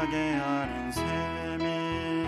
나게 하는 셈이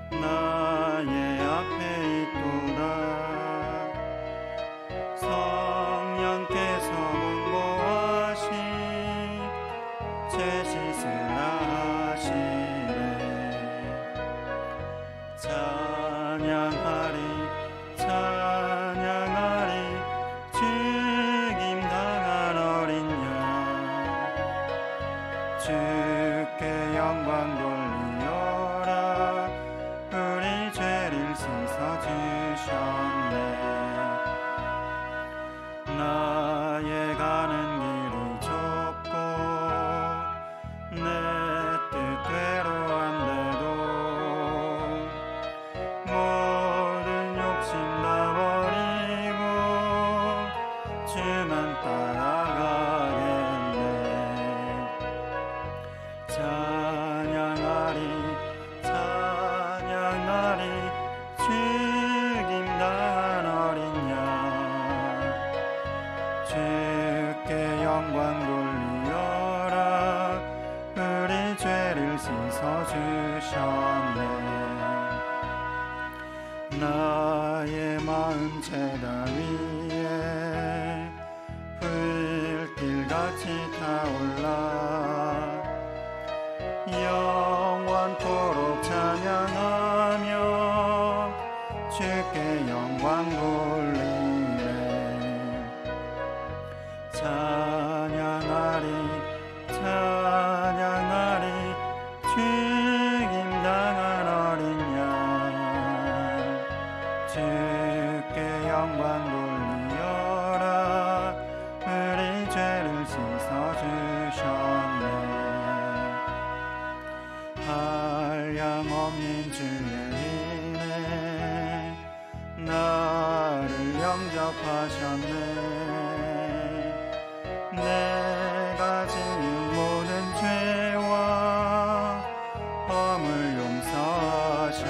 나의 앞에 있도다. 성령께서 문고하시 제 씻으라 하시네. 찬양하리 찬양하리 죽임 당한 어린 양 주께 영광 돌리어라. 우리 죄를 씻어주셨네. 나의 가는 길이 좁고 내 뜻대로 안 돼도 모든 욕심 다 버리고 주만 따라가겠네. 찬양하리 찬양하리 죽임 당한 어린 양 주께 영광 돌리어라. 우리 죄를 씻어주셨네. 나의 마음 제단 위에 불길같이 타올라 영원토록 찬양하며 주께 영광 돌리네. 찬양하리 찬양하리 죽임 당한 어린 양 주께 영광 돌리어라. 우리 죄를 씻어주셨네. 한량없는 주의 은혜 나를 영접하셨네. 내가 지은 모든 죄와 허물 용서하셨네.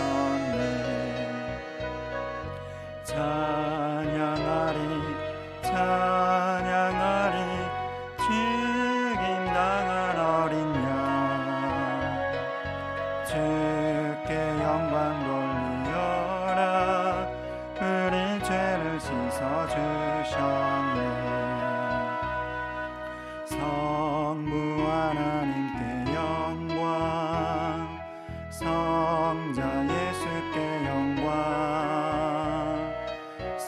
찬양하리 찬양하리 죽임 당한 어린 양 주께 영광 돌리어라. 우리 죄를 씻어주셨네. 성부 하나님께 영광 성자 예수께 영광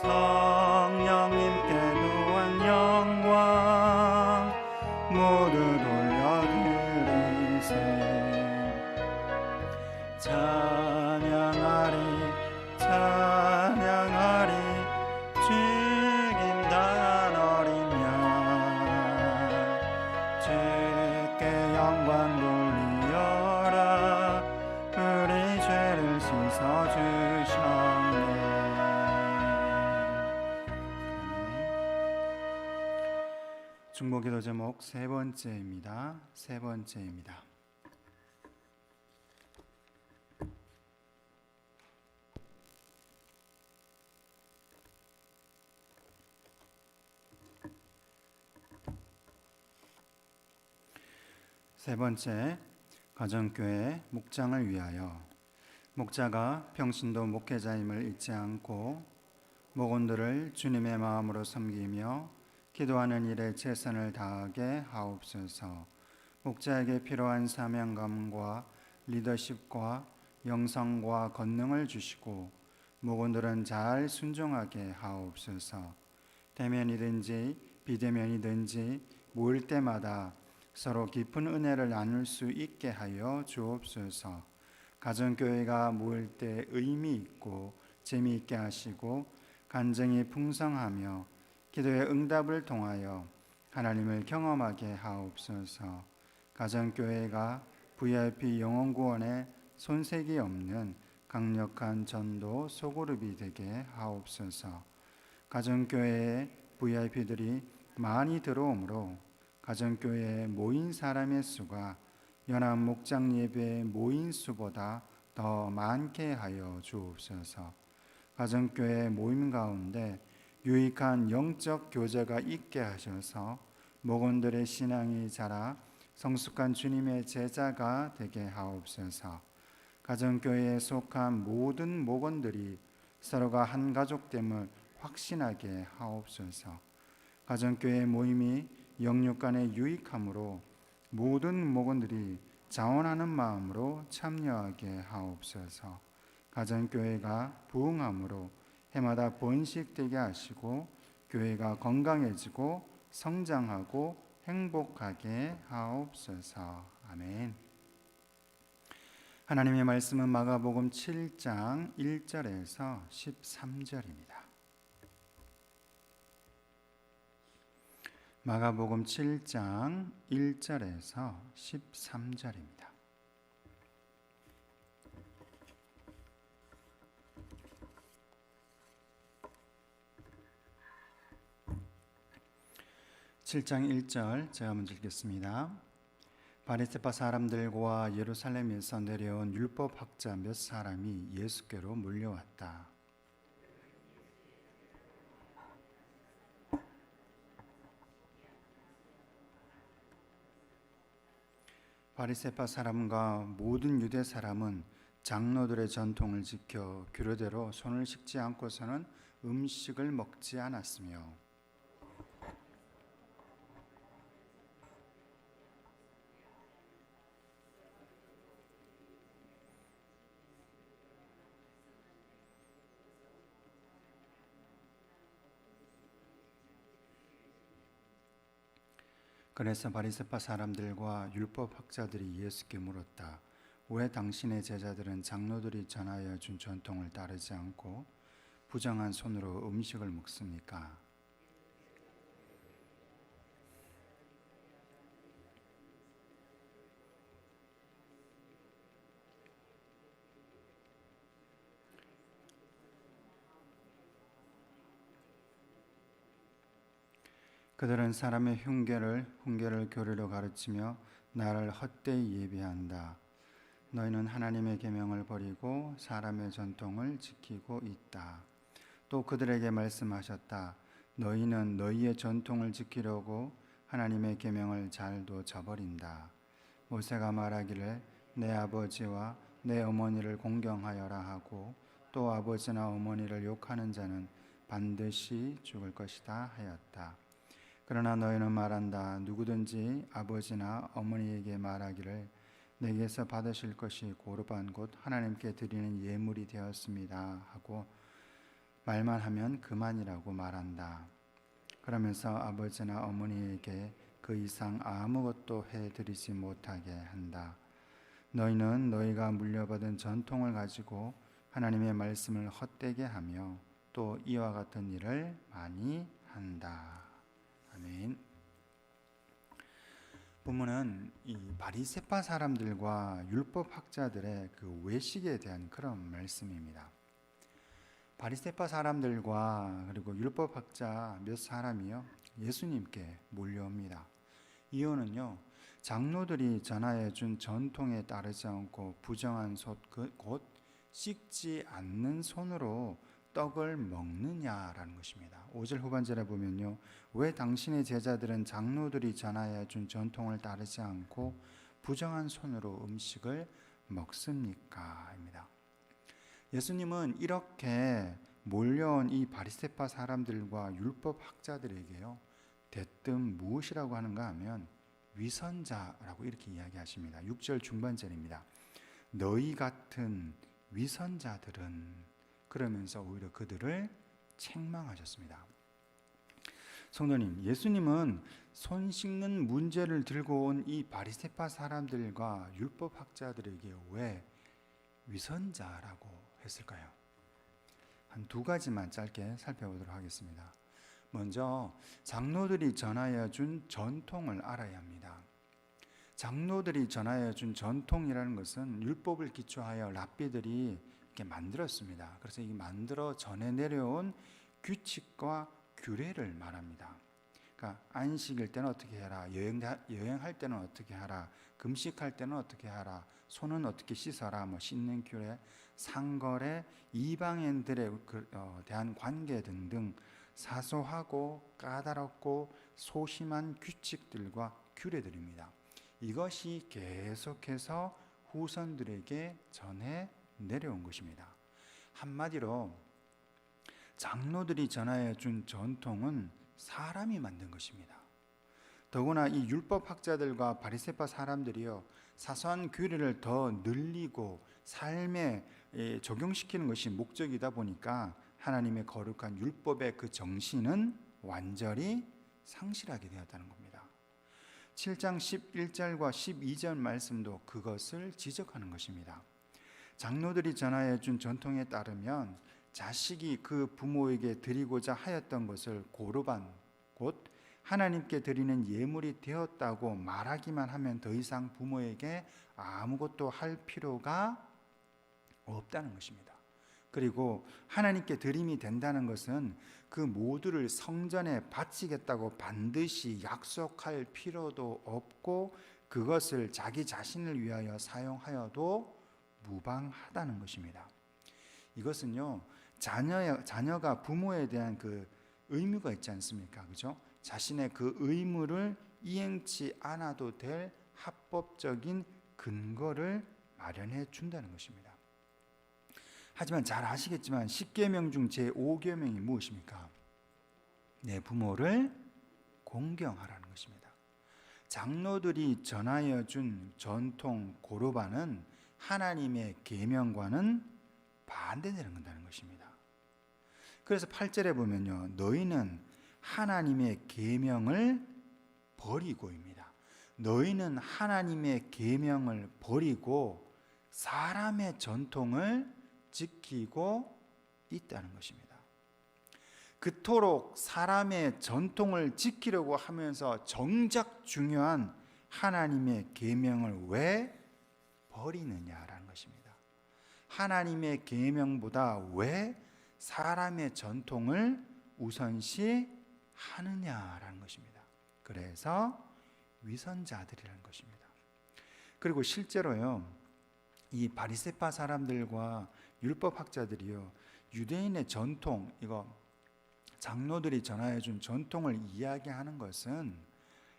성령님께 또한 영광 모두 돌려드리세. 찬양하리 찬양하리 죽임 당한 어린 양 주께 영광 돌리어라. 우리 죄를 씻어주셨네. 중보기도 제목 세 번째입니다. 세 번째, 가정교회 목장을 위하여. 목자가 평신도 목회자임을 잊지 않고 목원들을 주님의 마음으로 섬기며 기도하는 일에 최선을 다하게 하옵소서. 목자에게 필요한 사명감과 리더십과 영성과 권능을 주시고 목원들은 잘 순종하게 하옵소서. 대면이든지 비대면이든지 모일 때마다 서로 깊은 은혜를 나눌 수 있게 하여 주옵소서. 가정교회가 모일 때 의미 있고 재미있게 하시고 간증이 풍성하며 기도의 응답을 통하여 하나님을 경험하게 하옵소서. 가정교회가 VIP 영혼구원에 손색이 없는 강력한 전도 소그룹이 되게 하옵소서. 가정교회에 VIP들이 많이 들어오므로 가정교회에 모인 사람의 수가 연합 목장 예배의 모인 수보다 더 많게 하여 주옵소서. 가정교회 모임 가운데 유익한 영적 교제가 있게 하셔서 목원들의 신앙이 자라 성숙한 주님의 제자가 되게 하옵소서. 가정교회에 속한 모든 목원들이 서로가 한 가족됨을 확신하게 하옵소서. 가정교회 모임이 영육 간의 유익함으로 모든 목원들이 자원하는 마음으로 참여하게 하옵소서. 가정교회가 부흥함으로 해마다 번식되게 하시고 교회가 건강해지고 성장하고 행복하게 하옵소서. 아멘. 하나님의 말씀은 마가복음 7장 1절에서 13절입니다. 마가복음 7장 1절에서 13절입니다. (7장 1절) 제가 먼저 읽겠습니다. 바리새파 사람들과 예루살렘에서 내려온 율법학자 몇 사람이 예수께로 몰려왔다. 바리새파 사람과 모든 유대 사람은 장로들의 전통을 지켜 규례대로 손을 씻지 않고서는 음식을 먹지 않았으며 그래서 바리새파 사람들과 율법학자들이 예수께 물었다. 왜 당신의 제자들은 장로들이 전하여 준 전통을 따르지 않고 부정한 손으로 음식을 먹습니까? 그들은 사람의 훈계를 교리로 가르치며 나를 헛되이 예비한다. 너희는 하나님의 계명을 버리고 사람의 전통을 지키고 있다. 또 그들에게 말씀하셨다. 너희는 너희의 전통을 지키려고 하나님의 계명을 잘도 저버린다. 모세가 말하기를 내 아버지와 내 어머니를 공경하여라 하고 또 아버지나 어머니를 욕하는 자는 반드시 죽을 것이다 하였다. 그러나 너희는 말한다. 누구든지 아버지나 어머니에게 말하기를 내게서 받으실 것이 고르반 곧 하나님께 드리는 예물이 되었습니다 하고 말만 하면 그만이라고 말한다. 그러면서 아버지나 어머니에게 그 이상 아무것도 해드리지 못하게 한다. 너희는 너희가 물려받은 전통을 가지고 하나님의 말씀을 헛되게 하며 또 이와 같은 일을 많이 한다. 아멘. 본문은 이 바리새파 사람들과 율법학자들의 그 외식에 대한 그런 말씀입니다. 바리새파 사람들과 그리고 율법학자 몇 사람이요 예수님께 몰려옵니다. 이유는요, 장로들이 전하여 준 전통에 따르지 않고 부정한 곧 씻지 않는 손으로 떡을 먹느냐라는 것입니다. 5절 후반절에 보면요, 왜 당신의 제자들은 장로들이 전하여 준 전통을 따르지 않고 부정한 손으로 음식을 먹습니까? 입니다. 예수님은 이렇게 몰려온 이 바리새파 사람들과 율법학자들에게요, 대뜸 무엇이라고 하는가 하면 위선자라고 이렇게 이야기하십니다. 6절 중반절입니다. 너희 같은 위선자들은, 그러면서 오히려 그들을 책망하셨습니다. 성도님, 예수님은 손 씻는 문제를 들고 온 이 바리새파 사람들과 율법학자들에게 왜 위선자라고 했을까요? 한 두 가지만 짧게 살펴보도록 하겠습니다. 먼저 장로들이 전하여 준 전통을 알아야 합니다. 장로들이 전하여 준 전통이라는 것은 율법을 기초하여 랍비들이 이렇게 만들었습니다. 그래서 이 만들어 전해 내려온 규칙과 규례를 말합니다. 그러니까 안식일 때는 어떻게 해라, 여행할 때는 어떻게 하라, 금식할 때는 어떻게 하라, 손은 어떻게 씻어라, 씻는 규례, 상거래, 이방인들에 대한 관계 등등 사소하고 까다롭고 소심한 규칙들과 규례들입니다. 이것이 계속해서 후손들에게 전해 내려온 것입니다. 한마디로 장로들이 전하여 준 전통은 사람이 만든 것입니다. 더구나 이 율법학자들과 바리새파 사람들이요, 사소한 규례를 더 늘리고 삶에 적용시키는 것이 목적이다 보니까 하나님의 거룩한 율법의 그 정신은 완전히 상실하게 되었다는 겁니다. 7장 11절과 12절 말씀도 그것을 지적하는 것입니다. 장로들이 전하여 준 전통에 따르면 자식이 그 부모에게 드리고자 하였던 것을 고르반, 곧 하나님께 드리는 예물이 되었다고 말하기만 하면 더 이상 부모에게 아무것도 할 필요가 없다는 것입니다. 그리고 하나님께 드림이 된다는 것은 그 모두를 성전에 바치겠다고 반드시 약속할 필요도 없고 그것을 자기 자신을 위하여 사용하여도 무방하다는 것입니다. 이것은요, 자녀가 부모에 대한 그 의무가 있지 않습니까? 그죠? 자신의 그 의무를 이행치 않아도 될 합법적인 근거를 마련해 준다는 것입니다. 하지만 잘 아시겠지만 10계명 중 제5계명이 무엇입니까? 내 부모를 공경하라는 것입니다. 장로들이 전하여 준 전통 고르반은 하나님의 계명과는 반대되는 것입니다. 그래서 8절에 보면요, 너희는 하나님의 계명을 버리고입니다. 너희는 하나님의 계명을 버리고 사람의 전통을 지키고 있다는 것입니다. 그토록 사람의 전통을 지키려고 하면서 정작 중요한 하나님의 계명을 왜 버리느냐라는 것입니다. 하나님의 계명보다 왜 사람의 전통을 우선시 하느냐라는 것입니다. 그래서 위선자들이라는 것입니다. 그리고 실제로요, 이 바리새파 사람들과 율법학자들이요, 유대인의 전통, 이거 장로들이 전하여 준 전통을 이야기하는 것은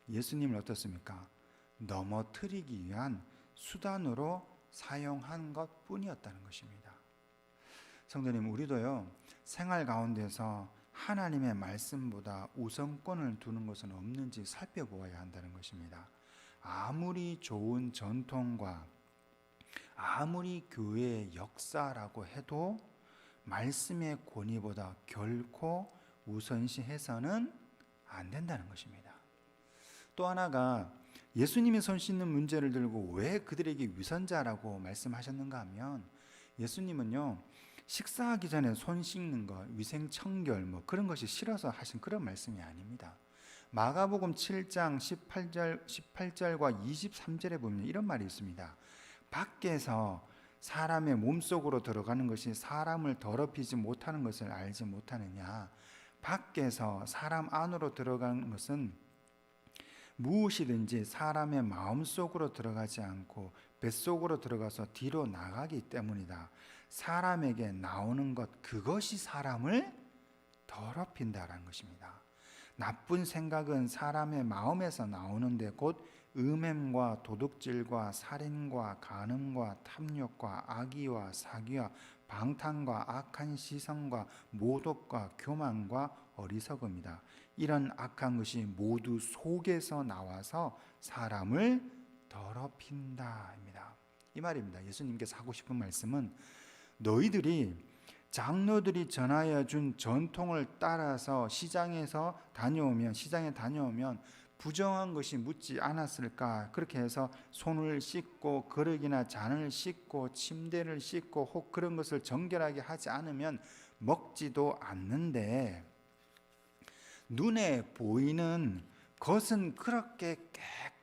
예수님을 어떻습니까? 넘어뜨리기 위한 수단으로 사용한 것 뿐이었다는 것입니다. 성도님, 우리도요, 생활 가운데서 하나님의 말씀보다 우선권을 두는 것은 없는지 살펴보아야 한다는 것입니다. 아무리 좋은 전통과 아무리 교회의 역사라고 해도 말씀의 권위보다 결코 우선시해서는 안 된다는 것입니다. 또 하나가 예수님이 손 씻는 문제를 들고 왜 그들에게 위선자라고 말씀하셨는가 하면, 예수님은요, 식사하기 전에 손 씻는 것, 위생청결 뭐 그런 것이 싫어서 하신 그런 말씀이 아닙니다. 마가복음 7장 18절과 23절에 보면 이런 말이 있습니다. 밖에서 사람의 몸속으로 들어가는 것이 사람을 더럽히지 못하는 것을 알지 못하느냐. 밖에서 사람 안으로 들어가는 것은 무엇이든지 사람의 마음속으로 들어가지 않고 뱃속으로 들어가서 뒤로 나가기 때문이다. 사람에게 나오는 것, 그것이 사람을 더럽힌다라는 것입니다. 나쁜 생각은 사람의 마음에서 나오는데 곧 음행과 도둑질과 살인과 간음과 탐욕과 악의와 사기와 방탕과 악한 시선과 모독과 교만과 어리석음이다. 이런 악한 것이 모두 속에서 나와서 사람을 더럽힌다입니다. 이 말입니다. 예수님께서 하고 싶은 말씀은 너희들이 장로들이 전하여 준 전통을 따라서 시장에 다녀오면 부정한 것이 묻지 않았을까? 그렇게 해서 손을 씻고 그릇이나 잔을 씻고 침대를 씻고 혹 그런 것을 정결하게 하지 않으면 먹지도 않는데, 눈에 보이는 것은 그렇게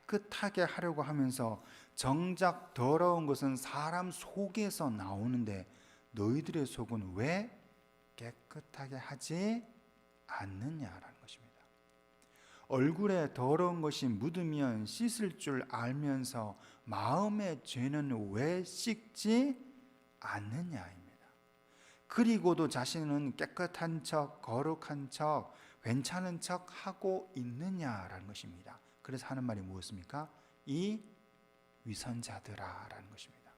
깨끗하게 하려고 하면서 정작 더러운 것은 사람 속에서 나오는데 너희들의 속은 왜 깨끗하게 하지 않느냐라는 것입니다. 얼굴에 더러운 것이 묻으면 씻을 줄 알면서 마음의 죄는 왜 씻지 않느냐입니다. 그리고도 자신은 깨끗한 척, 거룩한 척, 괜찮은 척 하고 있느냐라는 것입니다. 그래서 하는 말이 무엇입니까? 이 위선자들아라는 것입니다.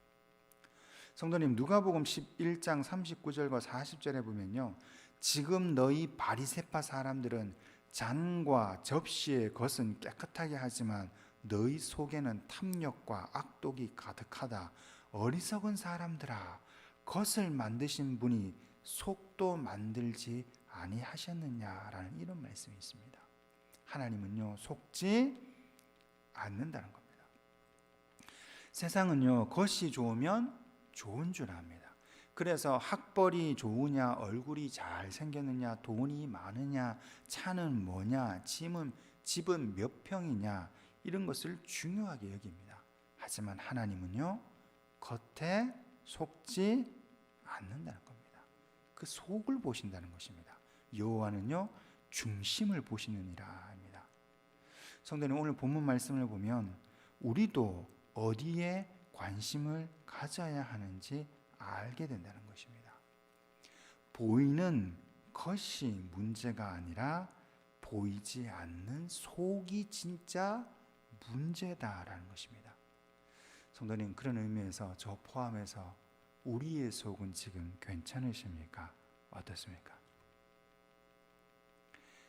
성도님, 누가복음 11장 39절과 40절에 보면요, 지금 너희 바리새파 사람들은 잔과 접시의 것은 깨끗하게 하지만 너희 속에는 탐욕과 악독이 가득하다. 어리석은 사람들아, 것을 만드신 분이 속도 만들지 아니하셨느냐라는 이런 말씀이 있습니다. 하나님은요, 속지 않는다는 겁니다. 세상은요, 것이 좋으면 좋은 줄 압니다. 그래서 학벌이 좋으냐, 얼굴이 잘생겼느냐, 돈이 많으냐, 차는 뭐냐, 집은 몇 평이냐, 이런 것을 중요하게 여깁니다. 하지만 하나님은요, 겉에 속지 않는다는 겁니다. 그 속을 보신다는 것입니다. 여호와는요, 중심을 보시느니라 합니다. 성도님, 오늘 본문 말씀을 보면 우리도 어디에 관심을 가져야 하는지 알게 된다는 것입니다. 보이는 것이 문제가 아니라 보이지 않는 속이 진짜 문제다라는 것입니다. 성도님, 그런 의미에서 저 포함해서 우리의 속은 지금 괜찮으십니까? 어떻습니까?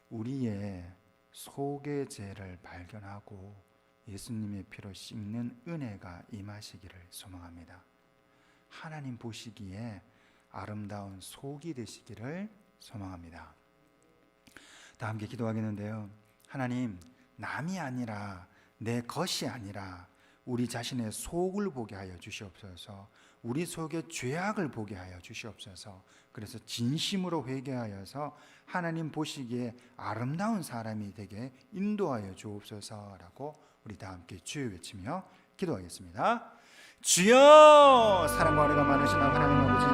우리의 속의 죄를 발견하고 예수님의 피로 씻는 은혜가 임하시기를 소망합니다. 하나님 보시기에 아름다운 속이 되시기를 소망합니다. 다 함께 기도하겠는데요. 하나님, 남이 아니라 내 것이 아니라 우리 자신의 속을 보게 하여 주시옵소서. 우리 속의 죄악을 보게 하여 주시옵소서. 그래서 진심으로 회개하여서 하나님 보시기에 아름다운 사람이 되게 인도하여 주옵소서라고 우리 다 함께 주여 외치며 기도하겠습니다. 주여, 사랑과 은혜가 많으신 하나님 아버지,